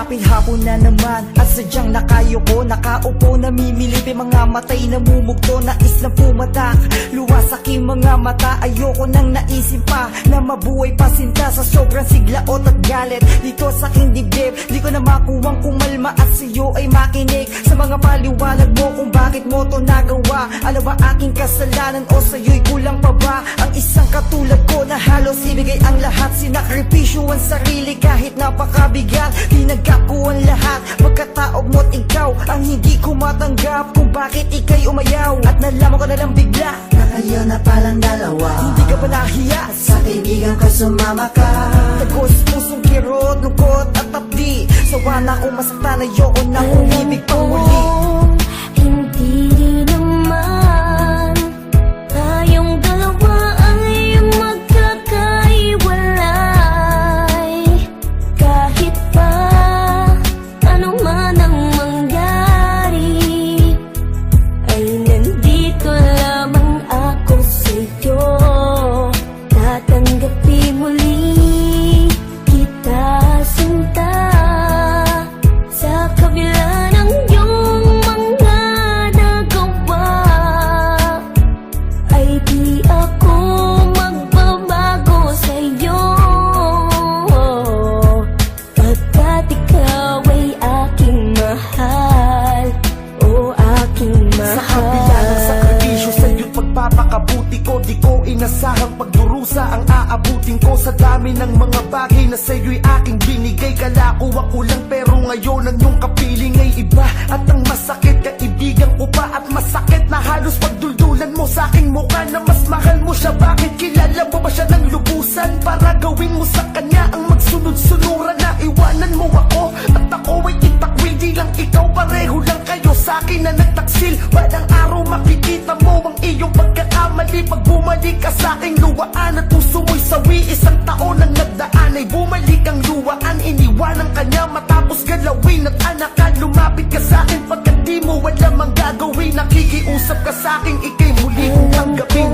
Dapil hapon na naman at sadyang nakayoko, nakaupo namimilip, mga matay namumugto, nais na pumatak, luwas aking mga mata. Ayoko nang naisip pa na mabuhay pa sinta sa sobrang siglaot at galit dito sa aking dibdib. Di ko na makuwang kumalma at sa'yo ay makinig sa mga paliwanag mo kung bakit mo to nagawa. Ano ba aking kasalanan o sa'yo'y kulang pa ba? Ang isang katulad ko na halos ibigay ang lahat, sinakripisyo ang sarili kahit napakabigat. Tinagap ko ang lahat, pagkataog mo't ikaw ang hindi ko matanggap kung bakit ika'y umayaw. At nalaman ko na lang bigla na kayo na palang dalawa. Hindi ka ba nahiya? Sa kaibigan ko sumama ka. Tagos pusong kirot, lungkot at tapdi. Sawa na akong masaktan, ayoko na umibig pang muli. Hindi naman tayong dalawa ay magkakaiwalay. Kahit pa ano man ang mangyari, ay nandito lamang ako sa'yo. Tatanggapin muli kita sinta, sa kabila ng iyong mga nagawa, ay di ako magbabago sa'yo. Pagkat ikaw ay aking mahal, o aking mahal. Sa kabila ng sakripisyo sa'yo't pagpapakabuti ko, di ko inasahang pagdurusa ang aabutin ko. Sa dami ng mga bagay na sa'yo'y aking binigay, kala ko ako lang pero ngayon ang iyong kapiling ay iba. At ang masakit, kaibigan ko pa at masakit na halos pagduldulan mo sa aking mukha na mas mahal mo siya. Bakit kilala mo ba siya ng lubusan para gawin mo sa kanya ang magsunod-sunuran na iwanan mo ako at ako ay itakwil? Di lang ikaw, pareho lang kayo sa akin na nagtaksil. Balang araw makikita mo ang iyong pagkakamali pag bumalik ka sa aking luwaan at puso mo'y sawi. Isang taon ang nagdaan ay bumalik ang luwaan, iniwanan kanya matapos galawin at anakan. Lumapit ka sa akin pagkat di mo alam ang gagawin, nakikiusap ka sa akin, ika'y muli kong tanggapin.